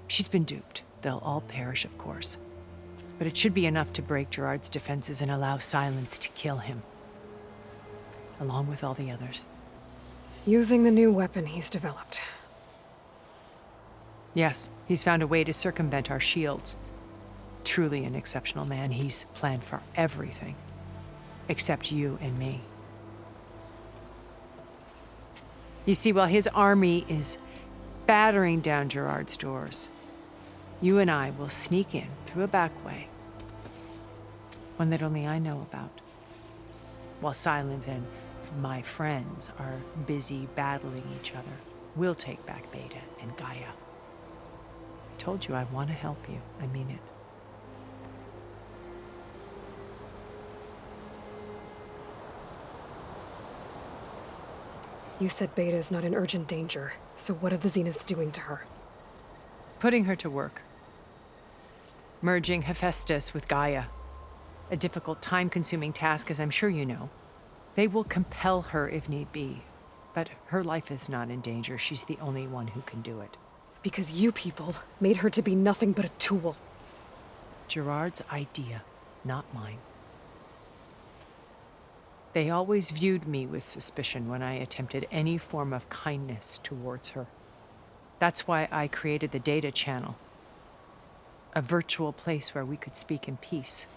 She's been duped. They'll all perish, of course. But it should be enough to break Gerard's defenses and allow Silence to kill him. Along with all the others. Using the new weapon he's developed. Yes, he's found a way to circumvent our shields. Truly an exceptional man. He's planned for everything. Except you and me. You see, while his army is battering down Gerard's doors, you and I will sneak in through a back way. One that only I know about. While Silence and my friends are busy battling each other, we'll take back Beta and Gaia. I told you I want to help you. I mean it. You said Beta is not in urgent danger, so what are the Zeniths doing to her? Putting her to work. Merging Hephaestus with Gaia. A difficult, time-consuming task, as I'm sure you know. They will compel her if need be. But her life is not in danger. She's the only one who can do it. Because you people made her to be nothing but a tool. Gerard's idea, not mine. They always viewed me with suspicion when I attempted any form of kindness towards her. That's why I created the data channel. A virtual place where we could speak in peace.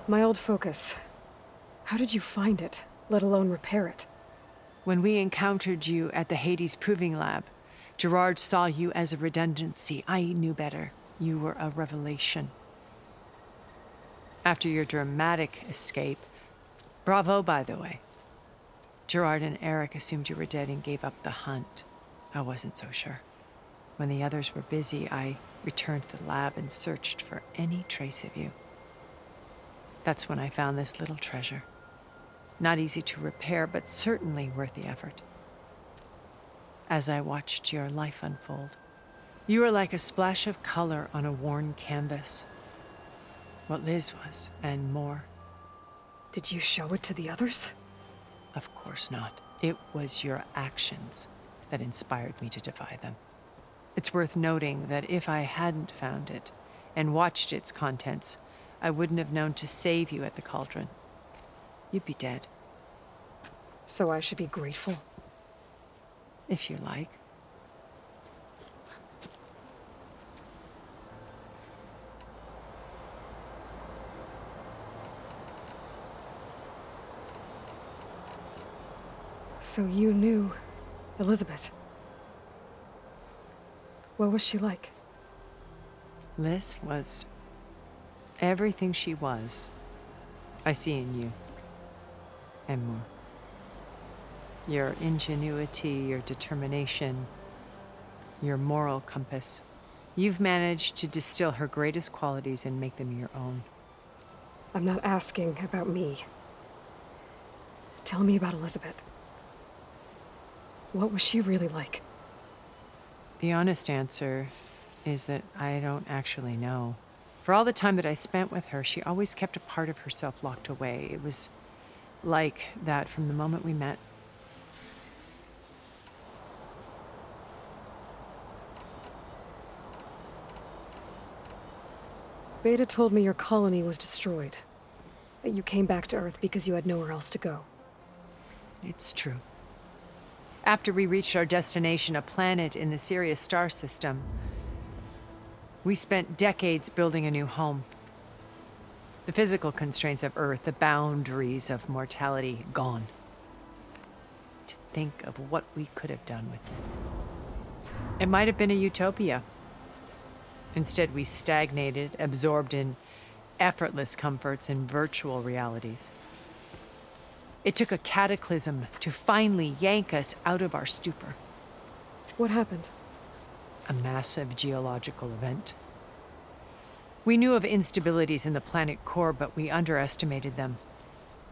My old focus. How did you find it, let alone repair it? When we encountered you at the Hades Proving Lab, Gerard saw you as a redundancy. I knew better. You were a revelation. After your dramatic escape, bravo, by the way. Gerard and Eric assumed you were dead and gave up the hunt. I wasn't so sure. When the others were busy, I returned to the lab and searched for any trace of you. That's when I found this little treasure. Not easy to repair, but certainly worth the effort. As I watched your life unfold, you were like a splash of color on a worn canvas. What Liz was, and more. Did you show it to the others? Of course not. It was your actions that inspired me to defy them. It's worth noting that if I hadn't found it and watched its contents, I wouldn't have known to save you at the Cauldron. You'd be dead. So I should be grateful? If you like. So you knew Elizabeth. What was she like? Liz was everything she was. I see in you. And more. Your ingenuity, your determination, your moral compass. You've managed to distill her greatest qualities and make them your own. I'm not asking about me. Tell me about Elizabeth. What was she really like? The honest answer is that I don't actually know. For all the time that I spent with her, she always kept a part of herself locked away. It was like that from the moment we met. Beta told me your colony was destroyed. That you came back to Earth because you had nowhere else to go. It's true. After we reached our destination, a planet in the Sirius star system, we spent decades building a new home. The physical constraints of Earth, the boundaries of mortality, gone. To think of what we could have done with it. It might have been a utopia. Instead, we stagnated, absorbed in effortless comforts and virtual realities. It took a cataclysm to finally yank us out of our stupor. What happened? A massive geological event. We knew of instabilities in the planet core, but we underestimated them.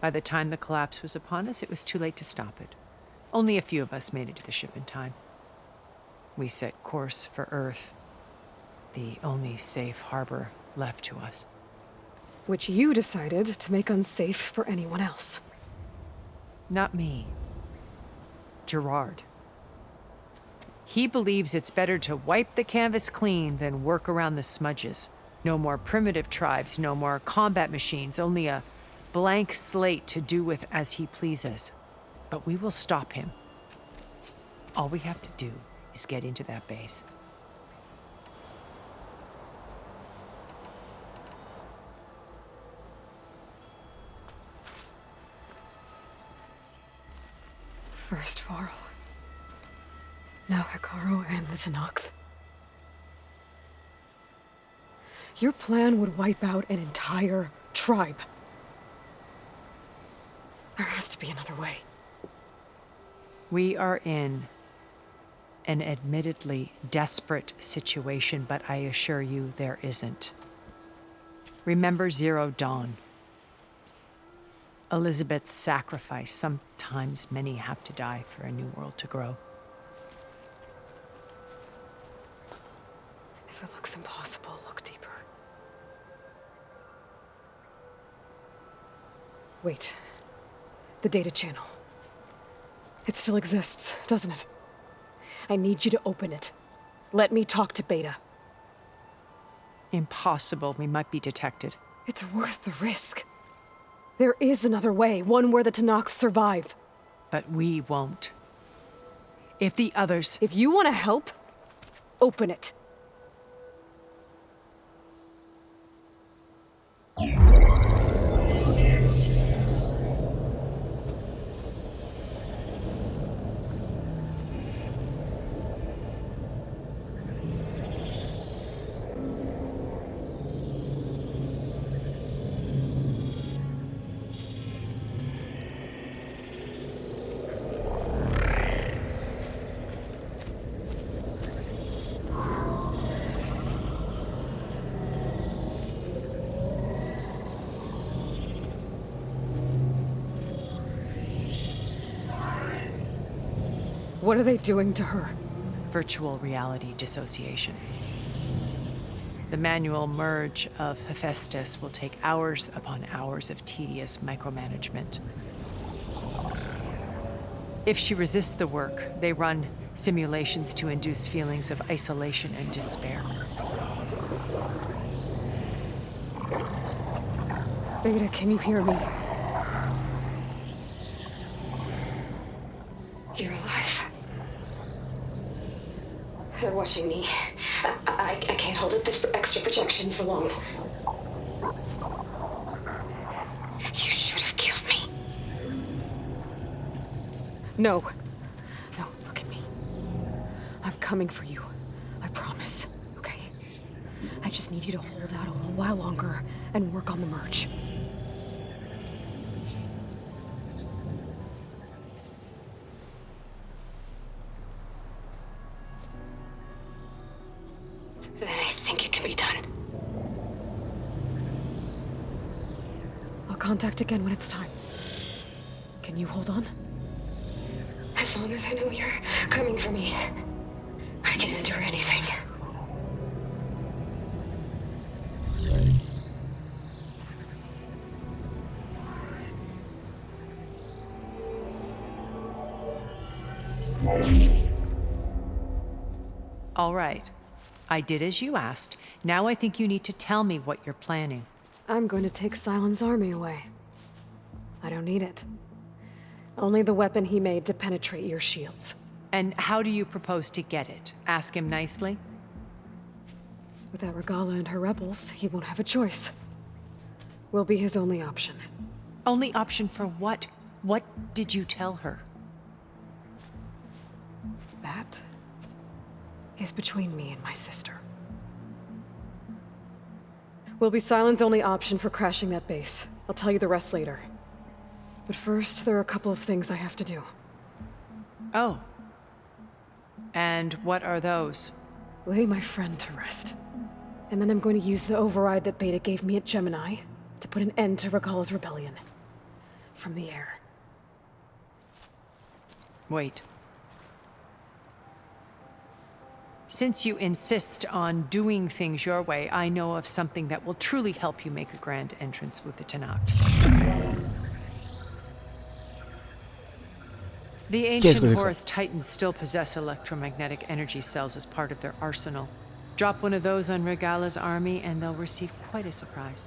By the time the collapse was upon us, it was too late to stop it. Only a few of us made it to the ship in time. We set course for Earth, the only safe harbor left to us. Which you decided to make unsafe for anyone else. Not me. Gerard. He believes it's better to wipe the canvas clean than work around the smudges. No more primitive tribes, no more combat machines, only a blank slate to do with as he pleases. But we will stop him. All we have to do is get into that base. First Varl. Now Hekarro and the Tenakth. Your plan would wipe out an entire tribe. There has to be another way. We are in an admittedly desperate situation, but I assure you there isn't. Remember Zero Dawn. Elizabeth's sacrifice. Sometimes many have to die for a new world to grow. If it looks impossible, look deeper. Wait. The data channel. It still exists, doesn't it? I need you to open it. Let me talk to Beta. Impossible. We might be detected. It's worth the risk. There is another way, one where the Tenakth survive. But we won't. If the others... If you want to help, open it. What are they doing to her? Virtual reality dissociation. The manual merge of Hephaestus will take hours upon hours of tedious micromanagement. If she resists the work, they run simulations to induce feelings of isolation and despair. Beta, can you hear me? You're alive. They're watching me. I can't hold up this extra projection for long. You should have killed me. No. No, look at me. I'm coming for you. I promise, okay? I just need you to hold out a little while longer and work on the merge. Then I think it can be done. I'll contact again when it's time. Can you hold on? As long as I know you're coming for me, I can endure anything. All right. I did as you asked. Now I think you need to tell me what you're planning. I'm going to take Sylens' army away. I don't need it. Only the weapon he made to penetrate your shields. And how do you propose to get it? Ask him nicely? Without Regalla and her rebels, he won't have a choice. We'll be his only option. Only option for what? What did you tell her? That is between me and my sister. Will be Sylens' only option for crashing that base. I'll tell you the rest later. But first, there are a couple of things I have to do. Oh. And what are those? Lay my friend to rest. And then I'm going to use the override that Beta gave me at Gemini to put an end to Regalla's rebellion. From the air. Wait. Since you insist on doing things your way, I know of something that will truly help you make a grand entrance with the Tenakth. The ancient Horus Titans still possess electromagnetic energy cells as part of their arsenal. Drop one of those on Regalla's army and they'll receive quite a surprise.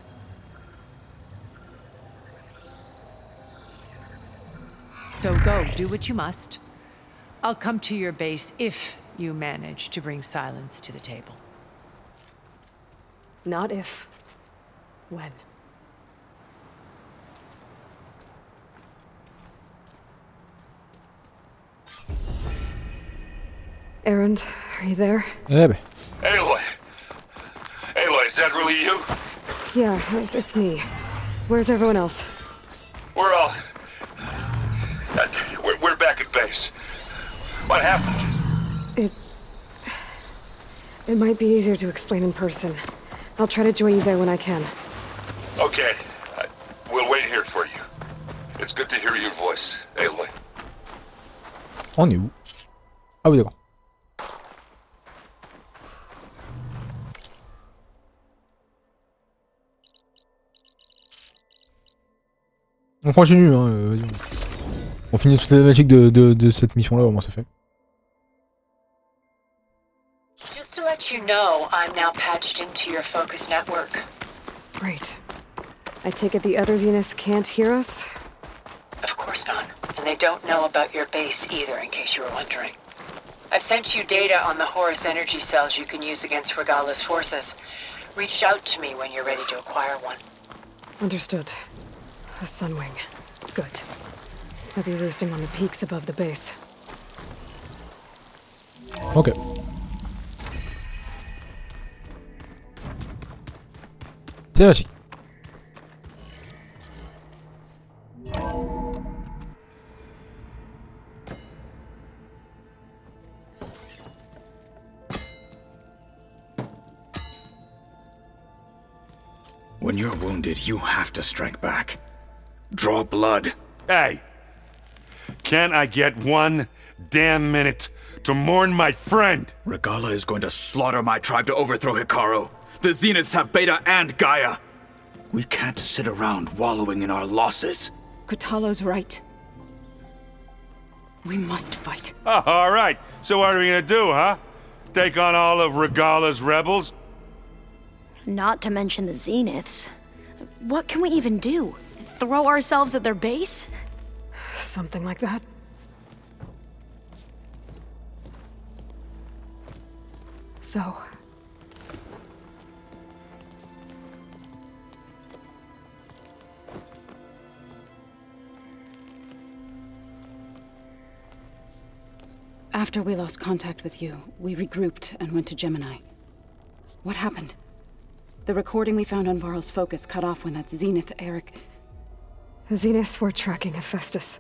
So go, do what you must. I'll come to your base if you manage to bring silence to the table. Not if. When. Erend, are you there? Yeah, Aloy! Aloy, is that really you? Yeah, it's me. Where's everyone else? We're all... We're back at base. What happened? It might be easier to explain in person. I'll try to join you there when I can. Okay. We'll wait here for you. It's good to hear your voice, Aloy. On est où? Ah oui, d'accord. On continue, hein, vas-y. On finit toutes les thématiques de cette mission-là, au moins c'est fait. Just to let you know, I'm now patched into your focus network. Great. I take it the other Zeniths can't hear us? Of course not. And they don't know about your base either, in case you were wondering. I've sent you data on the Horus energy cells you can use against Regalla's forces. Reach out to me when you're ready to acquire one. Understood. A Sunwing. Good. I'll be roosting on the peaks above the base. Ok. C'est parti. When you're wounded, you have to strike back. Draw blood. Hey! Can't I get one damn minute to mourn my friend? Regalla is going to slaughter my tribe to overthrow Hekarro. The Zeniths have Beta and Gaia. We can't sit around wallowing in our losses. Kotallo's right. We must fight. Oh, all right. So what are we gonna do, huh? Take on all of Regalla's rebels? Not to mention the Zeniths. What can we even do? Throw ourselves at their base? Something like that. So... After we lost contact with you, we regrouped and went to Gemini. What happened? The recording we found on Varl's focus cut off when that Zenith, Eric... The Zeniths were tracking Hephaestus.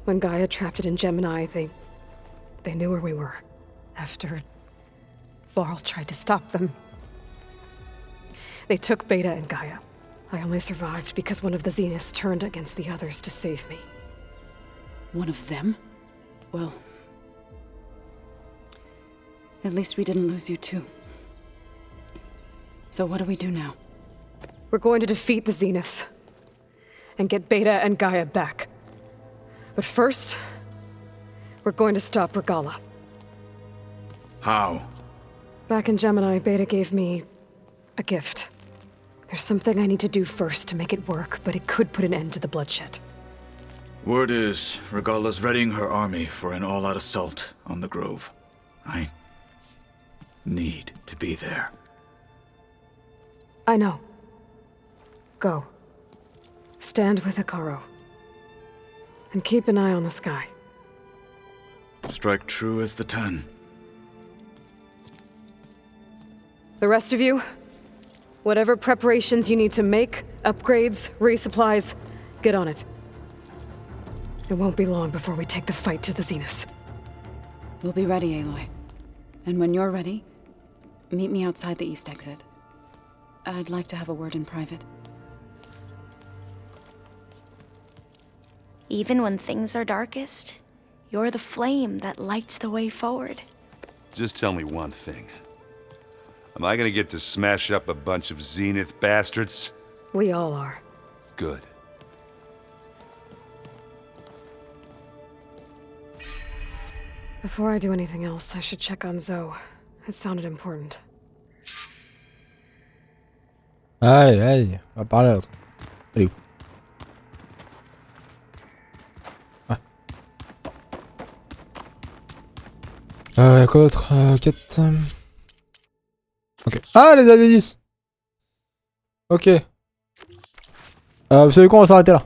When Gaia trapped it in Gemini, they knew where we were. After Varl tried to stop them. They took Beta and Gaia. I only survived because one of the Zeniths turned against the others to save me. One of them? Well... At least we didn't lose you too. So what do we do now? We're going to defeat the Zeniths. And get Beta and Gaia back. But first, we're going to stop Regalla. How? Back in Gemini, Beta gave me a gift. There's something I need to do first to make it work, but it could put an end to the bloodshed. Word is, Regalla's readying her army for an all-out assault on the Grove. I need to be there. I know. Go. Stand with Hekarro. And keep an eye on the sky. Strike true as the 10. The rest of you, whatever preparations you need to make, upgrades, resupplies, get on it. It won't be long before we take the fight to the Zeniths. We'll be ready, Aloy. And when you're ready, Meet me outside the east exit. I'd like to have a word in private. Even when things are darkest, you're the flame that lights the way forward. Just tell me one thing. Am I gonna get to smash up a bunch of Zenith bastards? We all are. Good. Before I do anything else, I should check on Zoe. It sounded important. Allez, allez, on va parler à l'autre. Allez où? Quoi d'autre? Quête. Ok. Ah, les AD10. Ok. Vous savez quoi, on va s'arrêter là.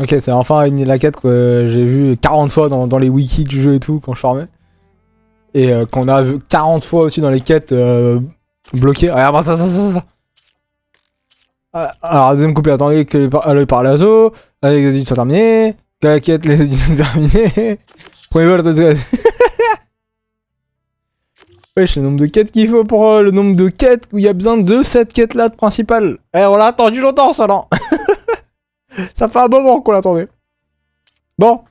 Ok, c'est enfin la quête que j'ai vue 40 fois dans les wikis du jeu et tout quand je farmais. Et qu'on a vu 40 fois aussi dans les quêtes bloquées. Regarde ça. Alors, deuxième couplet, attendez que parle à Zo. Allez, les études sont terminées. Que la quête, les études sont terminées. Premier vol, wesh, le nombre de quêtes qu'il faut pour le nombre de quêtes où il y a besoin de cette quête-là de principale. Eh, on l'a attendu longtemps, ça, non? Ça fait un moment qu'on l'attendait. Bon.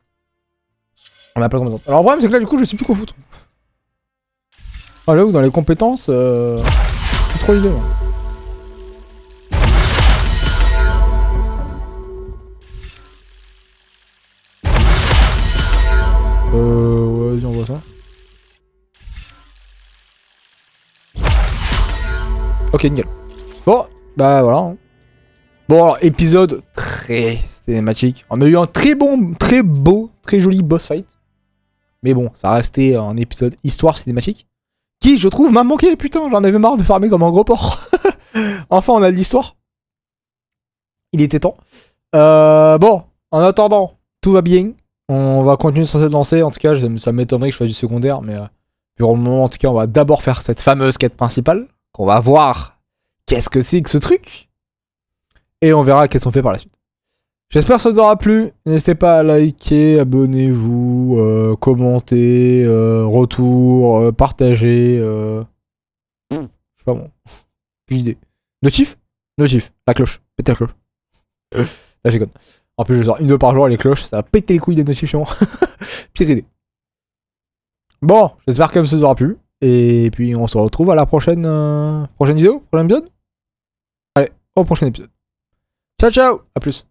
On a plein de compétences. Alors, le problème, c'est que là, du coup, je sais plus quoi foutre. Ah, j'avoue, dans les compétences, plus trop d'idées, moi. Ouais, vas-y, on voit ça. Ok, nickel. Bon, bah voilà. Bon, alors, épisode très cinématique. On a eu un très bon, très beau, très joli boss fight. Mais bon, ça restait un épisode histoire cinématique. Qui, je trouve, m'a manqué, putain. J'en avais marre de farmer comme un gros porc. Enfin, on a de l'histoire. Il était temps. Bon, en attendant, tout va bien. On va continuer sur cette lancée. En tout cas, ça m'étonnerait que je fasse du secondaire. Mais pour le moment, en tout cas, on va d'abord faire cette fameuse quête principale. Qu'on va voir qu'est-ce que c'est que ce truc. Et on verra qu'est-ce qu'on fait par la suite. J'espère que ça vous aura plu. N'hésitez pas à liker, abonnez-vous, commentez, retour, partagez. Je sais pas bon. Plus d'idée. Notif. La cloche. Pétez la cloche. Là j'ai conne. En plus je sors une fois par jour les cloches. Ça va péter les couilles des notifs chez moi. Pire idée. Bon, j'espère que ça vous aura plu. Et puis on se retrouve à la prochaine vidéo, prochain épisode. Allez, au prochain épisode. Ciao ciao, à plus.